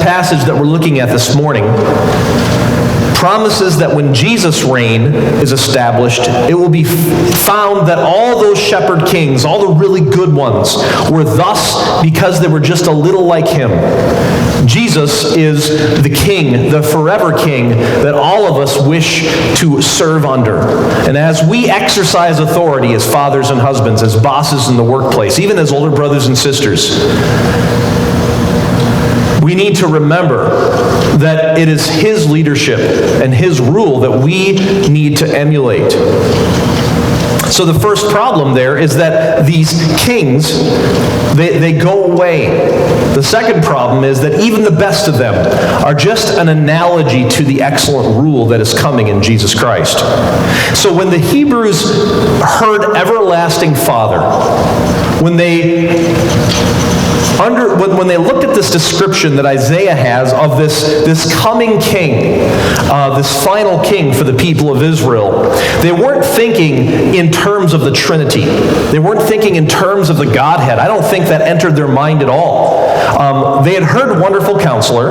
passage that we're looking at this morning promises that when Jesus' reign is established, it will be found that all those shepherd kings, all the really good ones, were thus because they were just a little like him. Jesus is the king, the forever king, that all of us wish to serve under. And as we exercise authority as fathers and husbands, as bosses in the workplace, even as older brothers and sisters, we need to remember that it is his leadership and his rule that we need to emulate. So the first problem there is that these kings, they go away. The second problem is that even the best of them are just an analogy to the excellent rule that is coming in Jesus Christ. So when the Hebrews heard everlasting Father, when they looked at this description that Isaiah has of this coming king, this final king for the people of Israel, they weren't thinking in terms of the Trinity. They weren't thinking in terms of the Godhead. I don't think that entered their mind at all. They had heard Wonderful Counselor,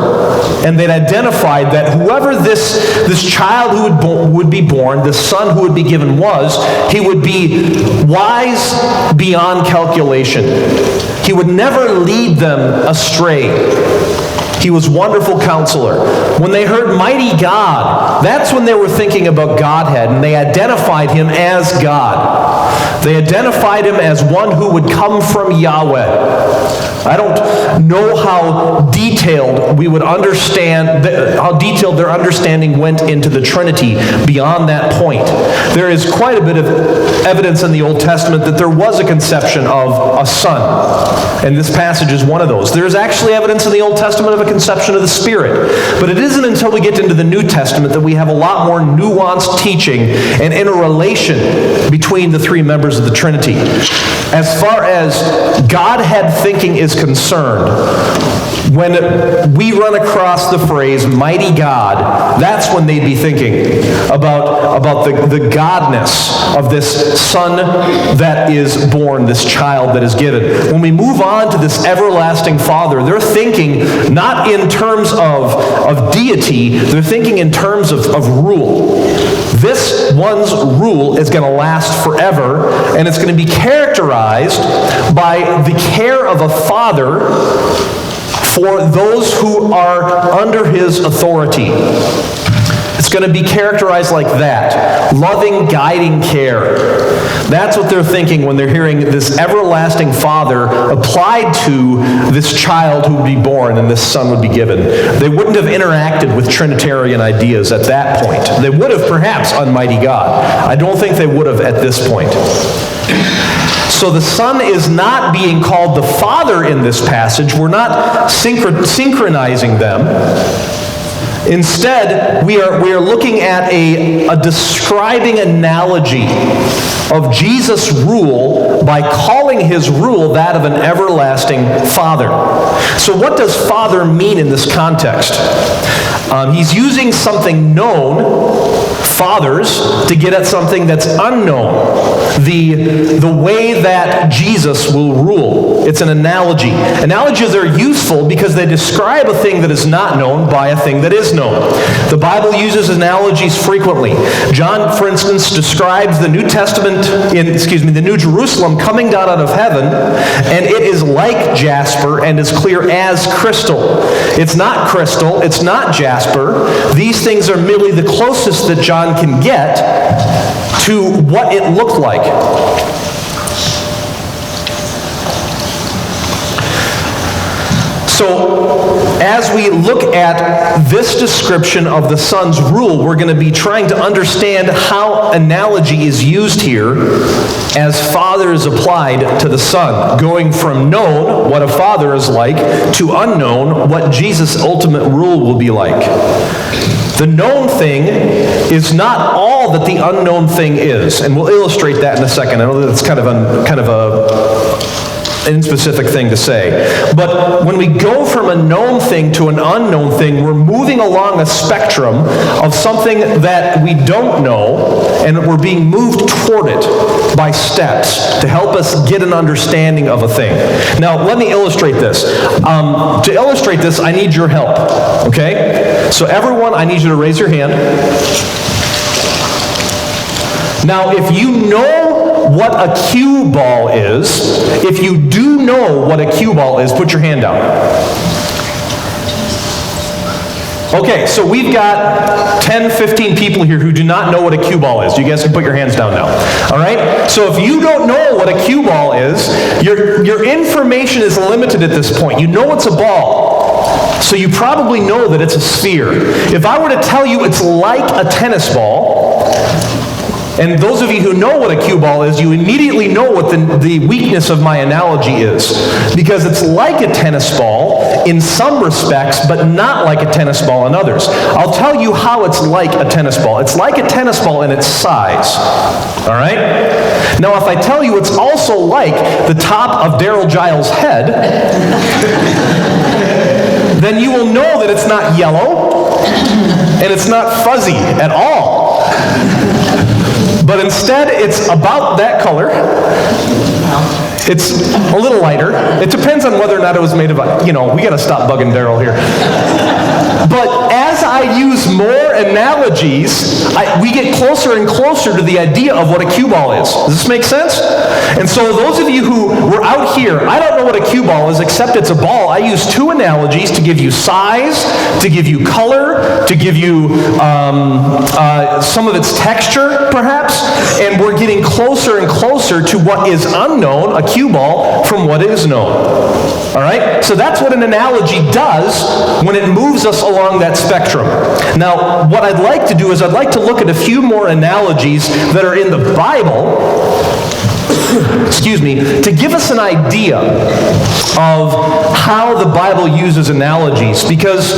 and they'd identified that whoever this child who would be born, this son who would be given was, he would be wise beyond calculation. He would never lead them astray. He was Wonderful Counselor. When they heard Mighty God, that's when they were thinking about Godhead, and they identified him as God. They identified him as one who would come from Yahweh. I don't know how detailed we would understand, how detailed their understanding went into the Trinity beyond that point. There is quite a bit of evidence in the Old Testament that there was a conception of a son, and this passage is one of those. There is actually evidence in the Old Testament of a conception of the Spirit, but it isn't until we get into the New Testament that we have a lot more nuanced teaching and interrelation between the three members of the Trinity. As far as Godhead thinking is concerned, when we run across the phrase mighty God, that's when they'd be thinking about the godness of this son that is born, this child that is given. When we move on to this everlasting Father, they're thinking not in terms of deity, they're thinking in terms of rule. This one's rule is going to last forever, and it's going to be characterized by the care of a father for those who are under his authority. It's going to be characterized like that. Loving, guiding care. That's what they're thinking when they're hearing this everlasting Father applied to this child who would be born and this son would be given. They wouldn't have interacted with Trinitarian ideas at that point. They would have perhaps on Mighty God. I don't think they would have at this point. So the Son is not being called the Father in this passage. We're not synchronizing them. Instead, we are looking at a describing analogy of Jesus' rule by calling his rule that of an everlasting Father. So what does Father mean in this context? He's using something known, fathers, to get at something that's unknown. The way that Jesus will rule. It's an analogy. Analogies are useful because they describe a thing that is not known by a thing that is known. The Bible uses analogies frequently. John, for instance, describes the New the New Jerusalem coming down out of heaven, and it is like jasper and as clear as crystal. It's not crystal, it's not jasper. These things are merely the closest that John can get to what it looked like. So, as we look at this description of the Son's rule, we're going to be trying to understand how analogy is used here as Father is applied to the Son, going from known, what a father is like, to unknown, what Jesus' ultimate rule will be like. The known thing is not all that the unknown thing is, and we'll illustrate that in a second. I know that it's kind of a inspecific thing to say. But when we go from a known thing to an unknown thing, we're moving along a spectrum of something that we don't know, and we're being moved toward it by steps to help us get an understanding of a thing. Now, let me illustrate this. To illustrate this, I need your help, okay? So everyone, I need you to raise your hand. Now, if you know what a cue ball is, if you do know what a cue ball is, put your hand down. Okay, so we've got 10, 15 people here who do not know what a cue ball is. You guys can put your hands down now. All right? So if you don't know what a cue ball is, your information is limited at this point. You know it's a ball, so you probably know that it's a sphere. If I were to tell you it's like a tennis ball, and those of you who know what a cue ball is, you immediately know what the weakness of my analogy is. Because it's like a tennis ball in some respects, but not like a tennis ball in others. I'll tell you how it's like a tennis ball. It's like a tennis ball in its size. All right? Now, if I tell you it's also like the top of Daryl Giles' head, then you will know that it's not yellow, and it's not fuzzy at all. But instead, it's about that color. It's a little lighter. It depends on whether or not it was made of, we got to stop bugging Daryl here. But as I use more analogies, we get closer and closer to the idea of what a cue ball is. Does this make sense? And so those of you who were out here, I don't know what a cue ball is, except it's a ball. I use two analogies to give you size, to give you color, to give you some of its texture, perhaps. And we're getting closer and closer to what is unknown, a cue ball, from what is known. All right? So that's what an analogy does when it moves us along that spectrum. Now, what I'd like to do is I'd like to look at a few more analogies that are in the Bible, excuse me, to give us an idea of how the Bible uses analogies, because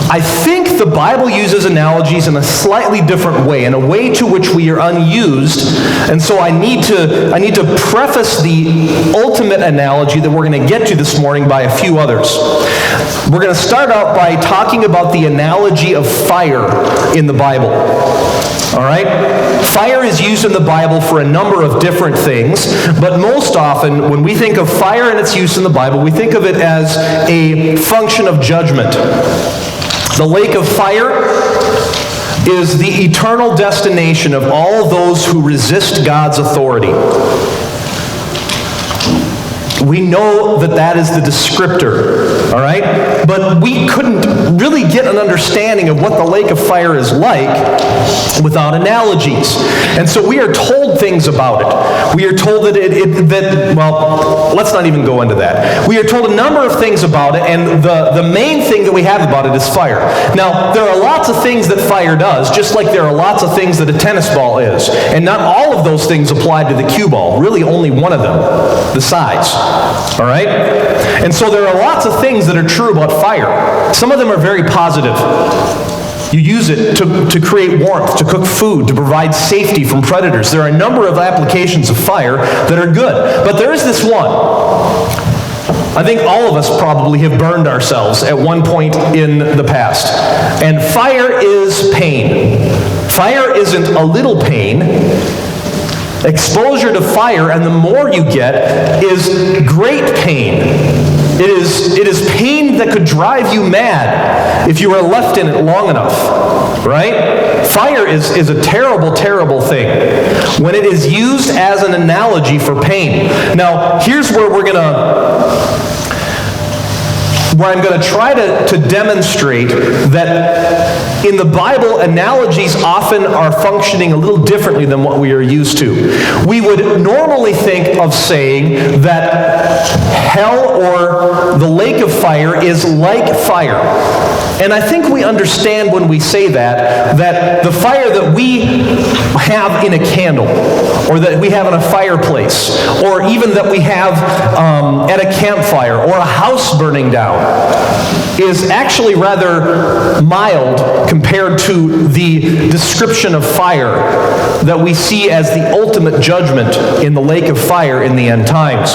I think the Bible uses analogies in a slightly different way, in a way to which we are unused, and so I need to preface the ultimate analogy that we're going to get to this morning by a few others. We're going to start out by talking about the analogy of fire in the Bible. All right? Fire is used in the Bible for a number of different things, but most often when we think of fire and its use in the Bible, we think of it as a function of judgment. The lake of fire is the eternal destination of all those who resist God's authority. We know that that is the descriptor, all right? But we couldn't really get an understanding of what the lake of fire is like without analogies. And so we are told things about it. We are told let's not even go into that. We are told a number of things about it, and the main thing that we have about it is fire. Now, there are lots of things that fire does, just like there are lots of things that a tennis ball is. And not all of those things apply to the cue ball. Really, only one of them, the size. All right? And so there are lots of things that are true about fire. Some of them are very positive. You use it to create warmth, to cook food, to provide safety from predators. There are a number of applications of fire that are good. But there is this one. I think all of us probably have burned ourselves at one point in the past. And fire is pain. Fire isn't a little pain. Exposure to fire, and the more you get, is great pain. It is pain that could drive you mad if you were left in it long enough, right? Fire is a terrible, terrible thing when it is used as an analogy for pain. Now, here's where I'm going to try to demonstrate that in the Bible, analogies often are functioning a little differently than what we are used to. We would normally think of saying that hell or the lake of fire is like fire. And I think we understand when we say that the fire that we have in a candle, or that we have in a fireplace, or even that we have at a campfire, or a house burning down, is actually rather mild compared to the description of fire that we see as the ultimate judgment in the lake of fire in the end times.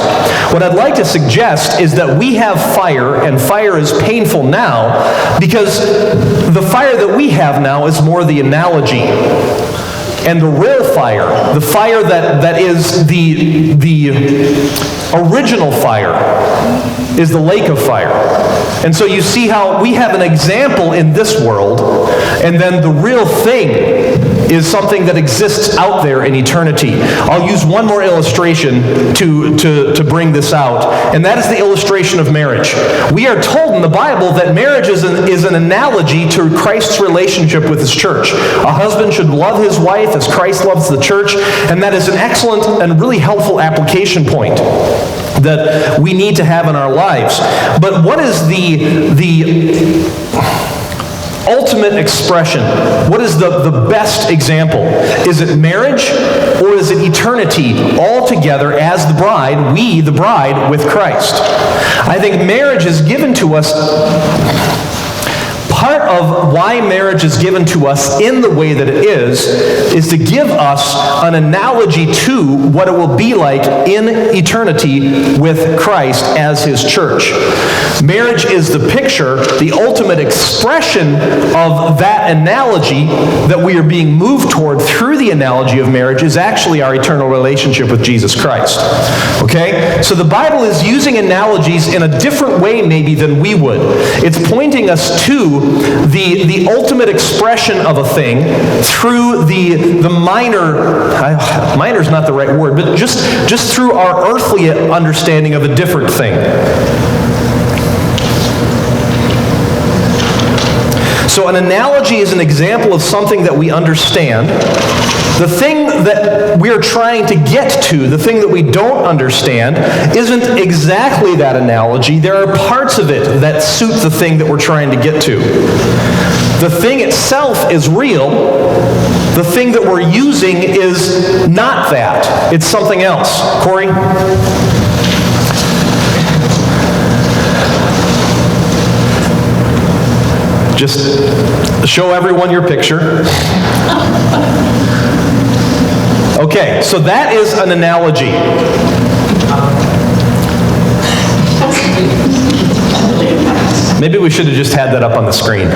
What I'd like to suggest is that we have fire, and fire is painful now because the fire that we have now is more the analogy. And the real fire, the fire that is the original fire, is the lake of fire. And so you see how we have an example in this world, and then the real thing is something that exists out there in eternity. I'll use one more illustration to bring this out, and that is the illustration of marriage. We are told in the Bible that marriage is an analogy to Christ's relationship with his church. A husband should love his wife as Christ loves the church, and that is an excellent and really helpful application point that we need to have in our lives. But what is the ultimate expression? What is the best example? Is it marriage, or is it eternity all together as the bride, we the bride with Christ? I think marriage is given to us. Part of why marriage is given to us in the way that it is to give us an analogy to what it will be like in eternity with Christ as his church. Marriage is the picture, the ultimate expression of that analogy that we are being moved toward through the analogy of marriage is actually our eternal relationship with Jesus Christ. Okay? So the Bible is using analogies in a different way maybe than we would. It's pointing us to the ultimate expression of a thing through the minor's not the right word, but just through our earthly understanding of a different thing. So an analogy is an example of something that we understand. The thing that we're trying to get to, the thing that we don't understand, isn't exactly that analogy. There are parts of it that suit the thing that we're trying to get to. The thing itself is real. The thing that we're using is not that. It's something else. Corey? Just show everyone your picture. Okay, so that is an analogy. Maybe we should have just had that up on the screen.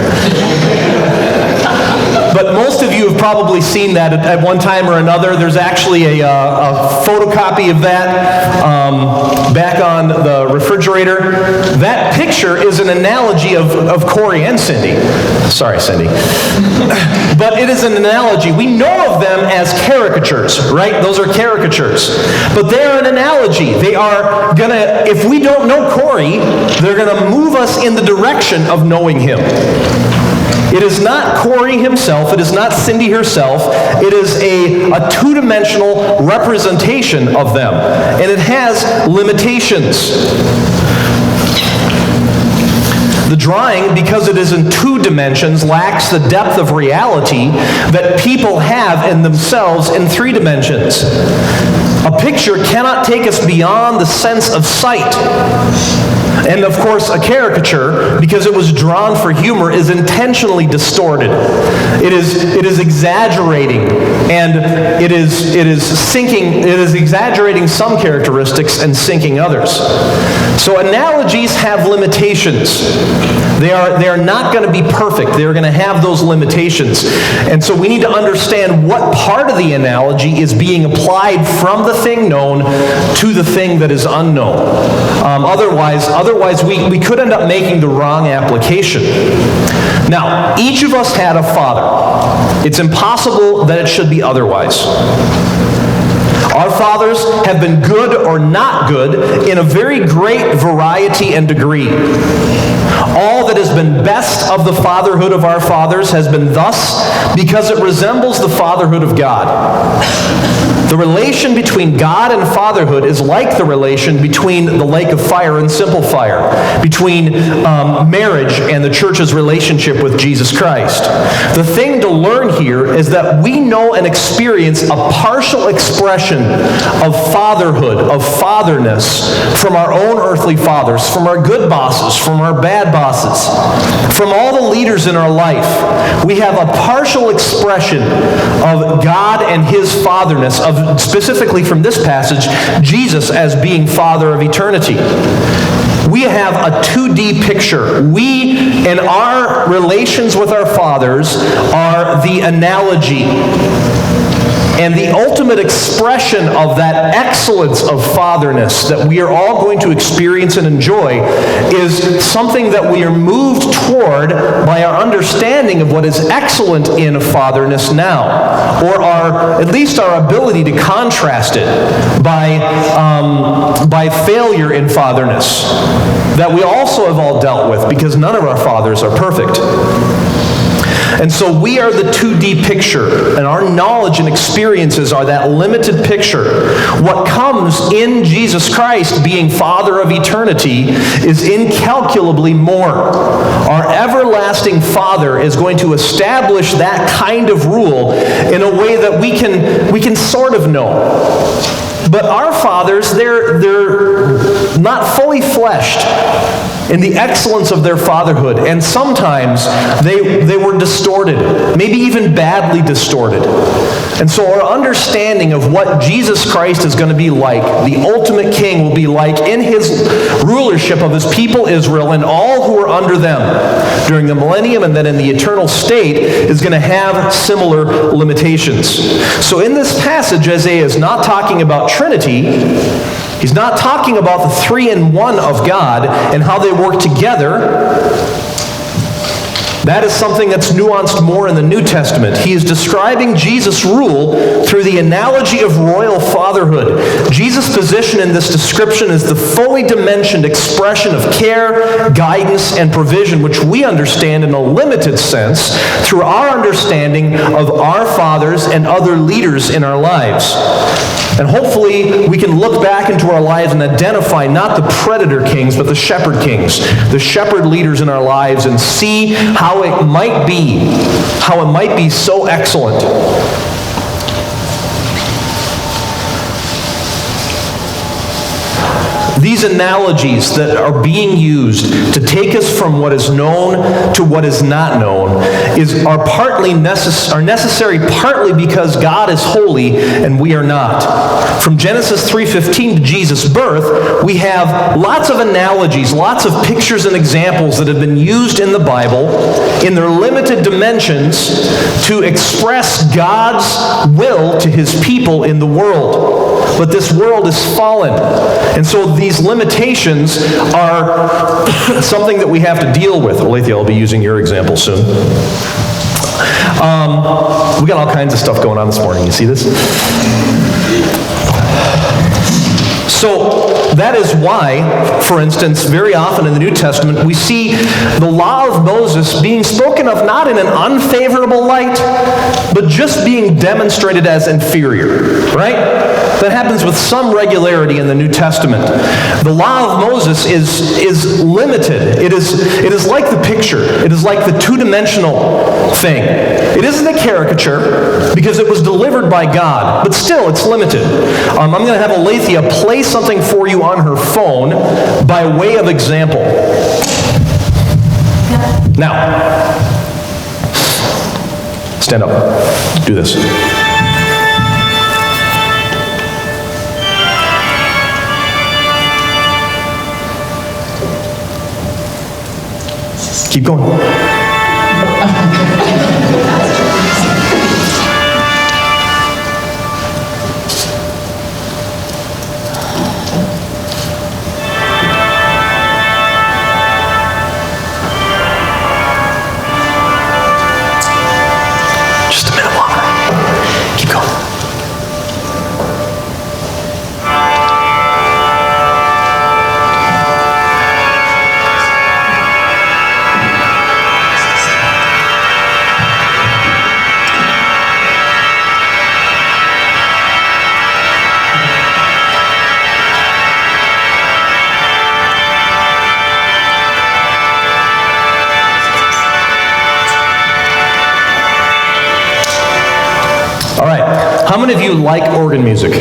But most of you have probably seen that at one time or another. There's actually a photocopy of that back on the refrigerator. That picture is an analogy of Corey and Cindy. Sorry, Cindy. But it is an analogy. We know of them as caricatures, right? Those are caricatures. But they're an analogy. They are going to, if we don't know Corey, they're going to move us in the direction of knowing him. It is not Corey himself. It is not Cindy herself. It is a two-dimensional representation of them. And it has limitations. The drawing, because it is in 2 dimensions, lacks the depth of reality that people have in themselves in 3 dimensions. A picture cannot take us beyond the sense of sight. And of course, a caricature, because it was drawn for humor, is intentionally distorted. It is exaggerating, and it is sinking. It is exaggerating some characteristics and sinking others. So analogies have limitations. They are not going to be perfect. They are going to have those limitations. And so we need to understand what part of the analogy is being applied from the thing known to the thing that is unknown. Otherwise we could end up making the wrong application. Now, each of us had a father. It's impossible that it should be otherwise. Our fathers have been good or not good in a very great variety and degree. All that has been best of the fatherhood of our fathers has been thus because it resembles the fatherhood of God. The relation between God and fatherhood is like the relation between the lake of fire and simple fire, between marriage and the church's relationship with Jesus Christ. The thing to learn here is that we know and experience a partial expression of fatherhood, of fatherness from our own earthly fathers, from our good bosses, from our bad bosses, from all the leaders in our life. We have a partial expression of God and his fatherness, of specifically from this passage, Jesus as being Father of eternity. We have a 2D picture. We, in our relations with our fathers, are the analogy. And the ultimate expression of that excellence of fatherness that we are all going to experience and enjoy is something that we are moved toward by our understanding of what is excellent in fatherness now, or at least our ability to contrast it by failure in fatherness that we also have all dealt with, because none of our fathers are perfect. And so we are the 2D picture, and our knowledge and experiences are that limited picture. What comes in Jesus Christ being Father of eternity is incalculably more. Our everlasting Father is going to establish that kind of rule in a way that we can sort of know. But our fathers, they're not fully fleshed in the excellence of their fatherhood, and sometimes they were distorted, maybe even badly distorted. And so our understanding of what Jesus Christ is going to be like, the ultimate king will be like in his rulership of his people Israel and all who are under them during the millennium and then in the eternal state, is going to have similar limitations. So in this passage, Isaiah is not talking about Trinity. He's not talking about the 3-in-1 of God and how they work together. That is something that's nuanced more in the New Testament. He is describing Jesus' rule through the analogy of royal fatherhood. Jesus' position in this description is the fully dimensioned expression of care, guidance, and provision, which we understand in a limited sense through our understanding of our fathers and other leaders in our lives. And hopefully we can look back into our lives and identify not the predator kings, but the shepherd kings, the shepherd leaders in our lives, and see how it might be so excellent. These analogies that are being used to take us from what is known to what is not known are necessary partly because God is holy and we are not. From Genesis 3:15 to Jesus' birth, we have lots of analogies, lots of pictures and examples that have been used in the Bible in their limited dimensions to express God's will to his people in the world. But this world is fallen. And so these limitations are something that we have to deal with. Alethea, I'll be using your example soon. We got all kinds of stuff going on this morning. You see this? So that is why, for instance, very often in the New Testament, we see the law of Moses being spoken of not in an unfavorable light, but just being demonstrated as inferior, right? That happens with some regularity in the New Testament. The law of Moses is limited. It is like the picture. It is like the two-dimensional thing. It isn't a caricature because it was delivered by God, but still it's limited. I'm going to have Alethea play something for you on her phone by way of example. Now, stand up. Do this. Keep going. Just a minute longer. Keep going. How many of you like organ music?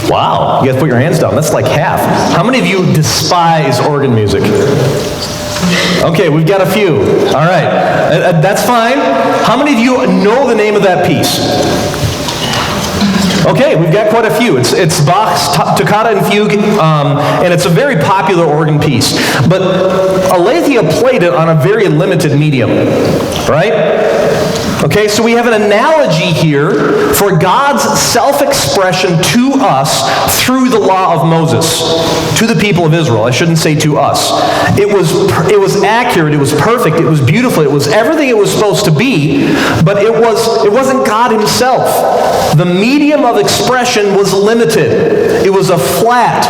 Wow, you guys put your hands down. That's like half. How many of you despise organ music? Okay, we've got a few. All right, that's fine. How many of you know the name of that piece? Okay, we've got quite a few. It's Bach's Toccata and Fugue, and it's a very popular organ piece. But Aletheia played it on a very limited medium, right? Okay, so we have an analogy here for God's self-expression to us through the law of Moses, to the people of Israel. I shouldn't say to us. It was accurate, it was perfect, it was beautiful, it was everything it was supposed to be, but it wasn't God himself. The medium of expression was limited. It was a flat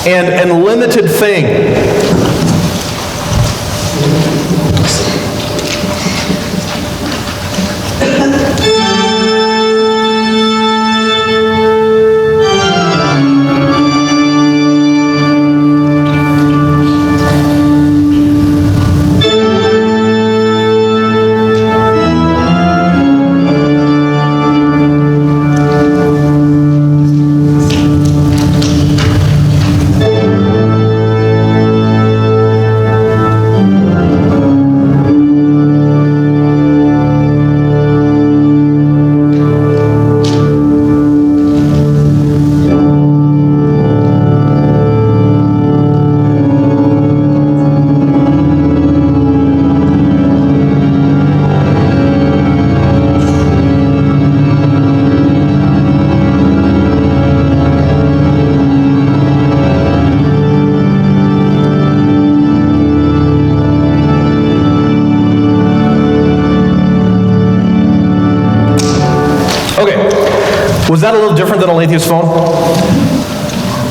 and limited thing. Was that a little different than Aletheia's phone?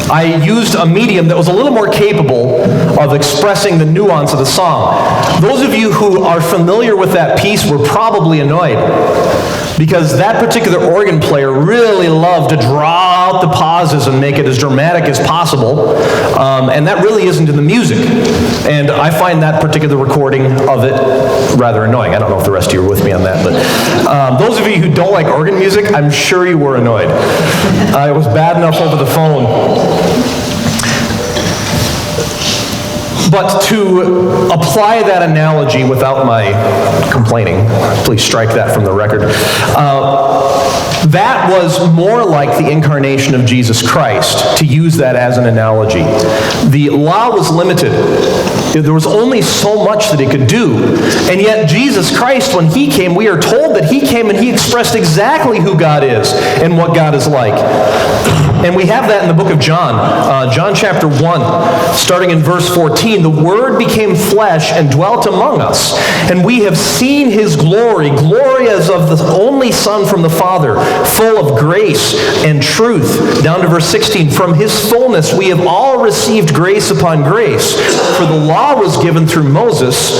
I used a medium that was a little more capable of expressing the nuance of the song. Those of you who are familiar with that piece were probably annoyed, because that particular organ player really loved to draw out the pauses and make it as dramatic as possible, and that really isn't in the music. And I find that particular recording of it rather annoying. I don't know if the rest of you are with me on that, but those of you who don't like organ music, I'm sure you were annoyed. It was bad enough over the phone. But to apply that analogy without my complaining, please strike that from the record, that was more like the incarnation of Jesus Christ, to use that as an analogy. The law was limited. There was only so much that it could do. And yet Jesus Christ, when he came, we are told that he came and he expressed exactly who God is and what God is like. And we have that in the book of John, John chapter 1, starting in verse 14. The Word became flesh and dwelt among us, and we have seen his glory, glory as of the only Son from the Father, full of grace and truth. Down to verse 16. From his fullness we have all received grace upon grace. For the law was given through Moses,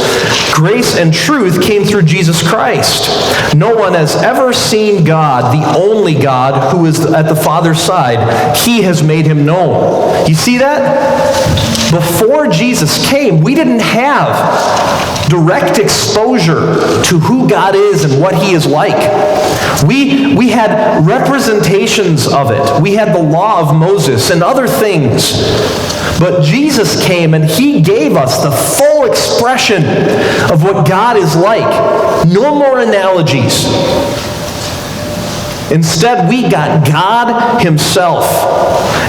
grace and truth came through Jesus Christ. No one has ever seen God, the only God who is at the Father's side. He has made him known. You see that? Before Jesus came, we didn't have direct exposure to who God is and what he is like. We had representations of it. We had the law of Moses and other things. But Jesus came and he gave us the full expression of what God is like. No more analogies. Instead, we got God himself.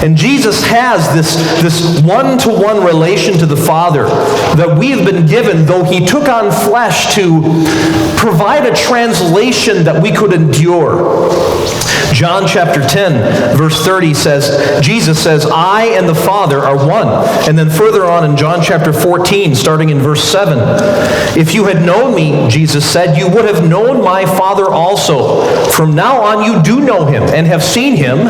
And Jesus has this one-to-one relation to the Father that we have been given, though he took on flesh to provide a translation that we could endure. John chapter 10, verse 30 says, Jesus says, I and the Father are one. And then further on in John chapter 14, starting in verse 7, if you had known me, Jesus said, you would have known my Father also. From now on you do know him and have seen him, ...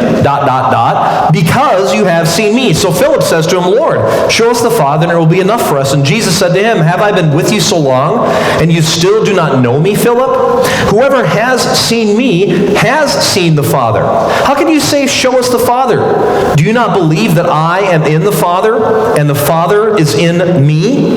because you have seen me. So Philip says to him, Lord, show us the Father and it will be enough for us. And Jesus said to him, have I been with you so long and you still do not know me, Philip? Whoever has seen me has seen the Father. How can you say, show us the Father? Do you not believe that I am in the Father and the Father is in me?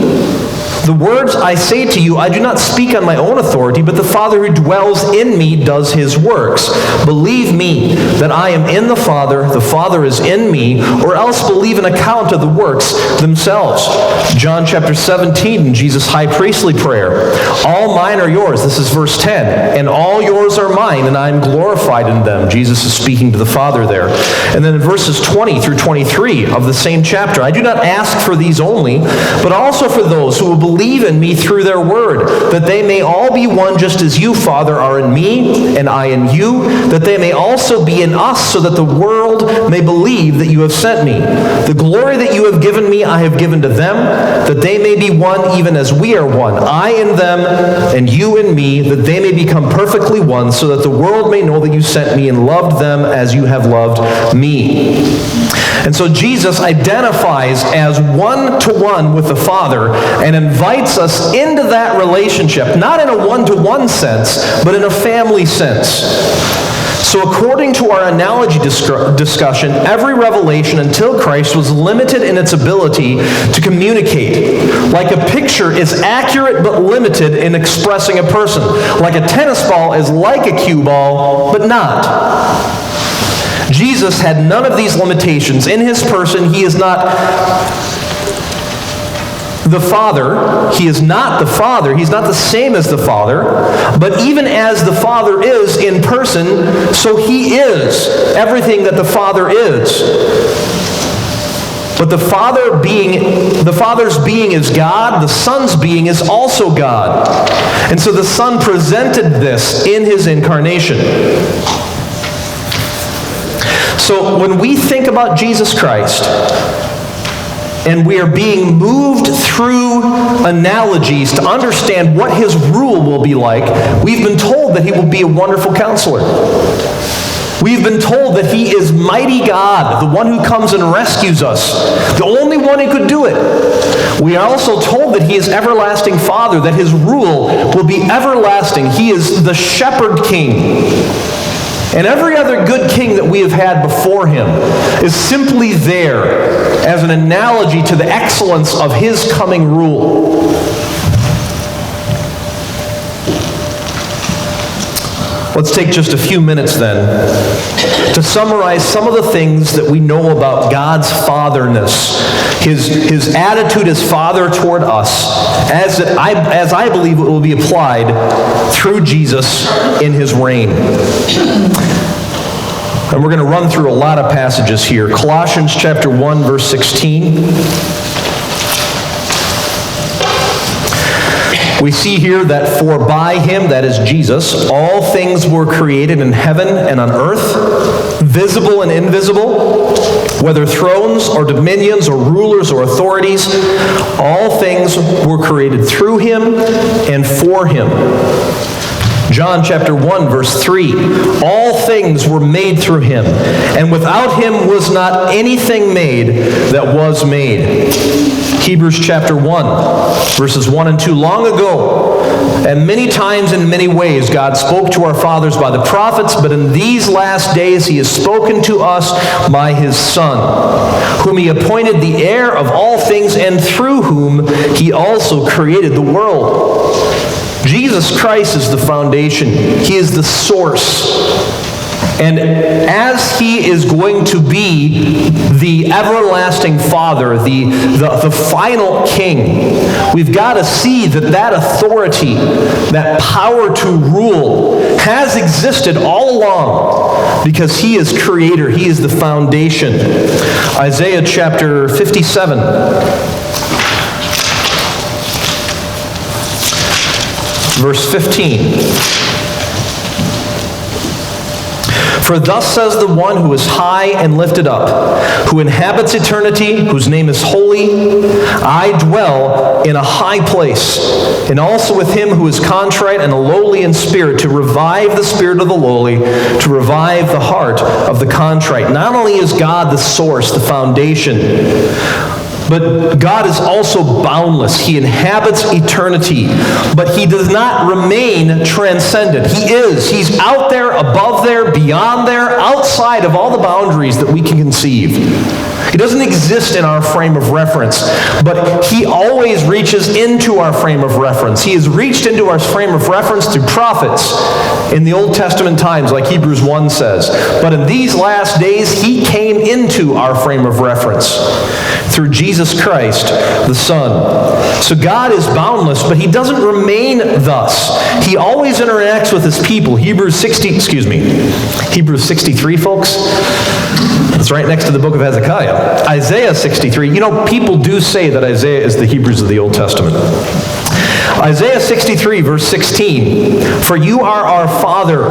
The words I say to you, I do not speak on my own authority, but the Father who dwells in me does his works. Believe me that I am in the Father is in me, or else believe an account of the works themselves. John chapter 17, Jesus' high priestly prayer. All mine are yours. This is verse 10. And all yours are mine, and I am glorified in them. Jesus is speaking to the Father there. And then in verses 20 through 23 of the same chapter, I do not ask for these only, but also for those who will believe in me through their word, that they may all be one just as you, Father, are in me, and I in you, that they may also be in us, so that the world may believe that you have sent me. The glory that you have given me, I have given to them, that they may be one even as we are one, I in them, and you in me, that they may become perfectly one, so that the world may know that you sent me and loved them as you have loved me. And so Jesus identifies as one-to-one with the Father and invites us into that relationship, not in a one-to-one sense, but in a family sense. So according to our analogy discussion, every revelation until Christ was limited in its ability to communicate. Like a picture is accurate but limited in expressing a person. Like a tennis ball is like a cue ball, but not. Jesus had none of these limitations. In his person, he is not the Father. He is not the Father. He's not the same as the Father. But even as the Father is in person, so he is everything that the Father is. But the Father's being is God, the Son's being is also God. And so the Son presented this in his incarnation. So when we think about Jesus Christ, and we are being moved through analogies to understand what his rule will be like, we've been told that he will be a wonderful counselor. We've been told that he is mighty God, the one who comes and rescues us, the only one who could do it. We are also told that he is everlasting Father, that his rule will be everlasting. He is the shepherd king. And every other good king that we have had before him is simply there as an analogy to the excellence of his coming rule. Let's take just a few minutes then to summarize some of the things that we know about God's fatherness, his attitude as Father toward us, as I believe it will be applied through Jesus in his reign. And we're going to run through a lot of passages here. Colossians chapter 1, verse 16. We see here that for by him, that is Jesus, all things were created in heaven and on earth, visible and invisible, whether thrones or dominions or rulers or authorities, all things were created through him and for him. John chapter 1, verse 3, all things were made through him, and without him was not anything made that was made. Hebrews chapter 1, verses 1 and 2, long ago, and many times in many ways, God spoke to our fathers by the prophets, but in these last days he has spoken to us by his Son, whom he appointed the heir of all things, and through whom he also created the world. Jesus Christ is the foundation. He is the source. And as he is going to be the everlasting Father, the final King, we've got to see that authority, that power to rule, has existed all along because he is Creator. He is the foundation. Isaiah chapter 57. Verse 15. For thus says the one who is high and lifted up, who inhabits eternity, whose name is holy, I dwell in a high place, and also with him who is contrite and lowly in spirit, to revive the spirit of the lowly, to revive the heart of the contrite. Not only is God the source, the foundation, but God is also boundless. He inhabits eternity, but he does not remain transcendent. He's out there, above there, beyond there, outside of all the boundaries that we can conceive. He doesn't exist in our frame of reference, but he always reaches into our frame of reference. He has reached into our frame of reference through prophets in the Old Testament times, like Hebrews 1 says. But in these last days, he came into our frame of reference through Jesus Christ, the Son. So God is boundless, but he doesn't remain thus. He always interacts with his people. Hebrews 63, folks. It's right next to the book of Hezekiah. Isaiah 63. You know, people do say that Isaiah is the Hebrews of the Old Testament. Isaiah 63, verse 16. For you are our father,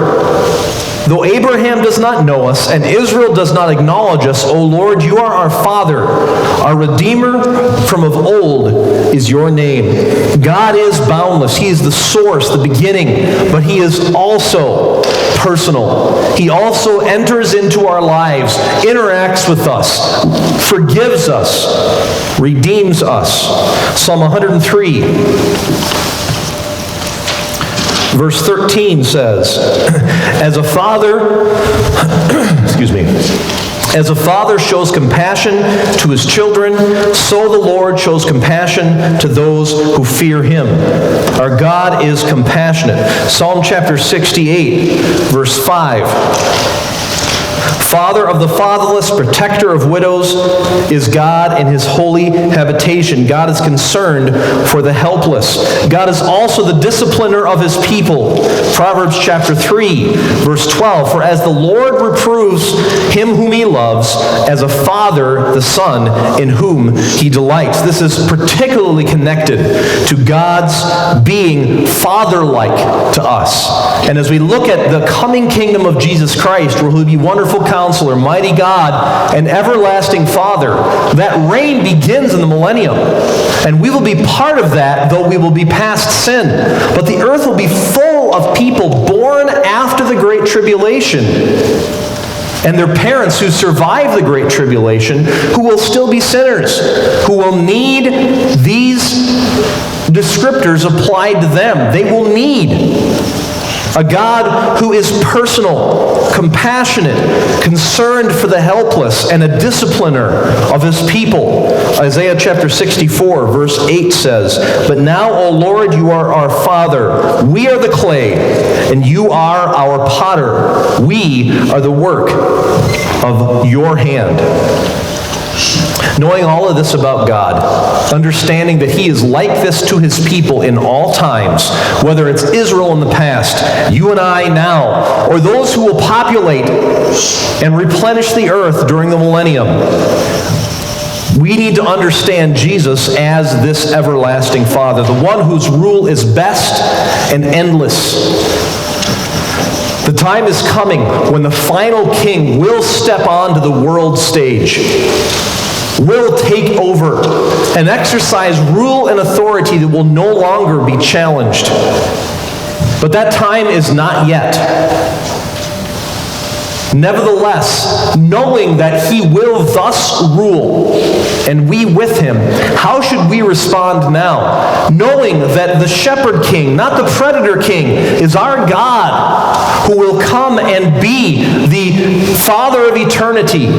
though Abraham does not know us, and Israel does not acknowledge us, O Lord, you are our Father. Our Redeemer from of old is your name. God is boundless. He is the source, the beginning, but he is also personal. He also enters into our lives, interacts with us, forgives us, redeems us. Psalm 103. Verse 13 says, as a father, as a father shows compassion to his children, so the Lord shows compassion to those who fear him. Our God is compassionate. Psalm chapter 68, verse 5. Father of the fatherless, protector of widows, is God in his holy habitation. God is concerned for the helpless. God is also the discipliner of his people. Proverbs chapter 3, verse 12. For as the Lord reproves him whom he loves, as a father the son in whom he delights. This is particularly connected to God's being father-like to us. And as we look at the coming kingdom of Jesus Christ, where he'll be wonderful Counselor, mighty God, and everlasting Father, that reign begins in the millennium. And we will be part of that, though we will be past sin. But the earth will be full of people born after the Great Tribulation, and their parents who survive the Great Tribulation, who will still be sinners, who will need these descriptors applied to them. They will need a God who is personal, compassionate, concerned for the helpless, and a discipliner of his people. Isaiah chapter 64, verse 8 says, But now, O Lord, you are our Father. We are the clay, and you are our potter. We are the work of your hand. Knowing all of this about God, understanding that he is like this to his people in all times, whether it's Israel in the past, you and I now, or those who will populate and replenish the earth during the millennium, we need to understand Jesus as this everlasting Father, the one whose rule is best and endless. The time is coming when the final king will step onto the world stage, will take over and exercise rule and authority that will no longer be challenged. But that time is not yet. Nevertheless, knowing that he will thus rule, and we with him, how should we respond now? Knowing that the shepherd king, not the predator king, is our God, who will come and be the Father of eternity,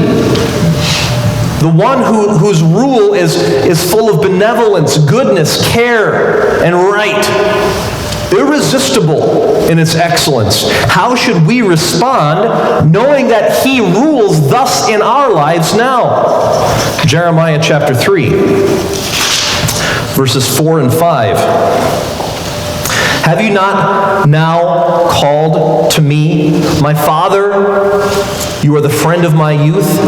the one whose rule is full of benevolence, goodness, care, and right, irresistible in its excellence. How should we respond knowing that he rules thus in our lives now? Jeremiah chapter 3, verses 4 and 5. Have you not now called to me, my Father? You are the friend of my youth.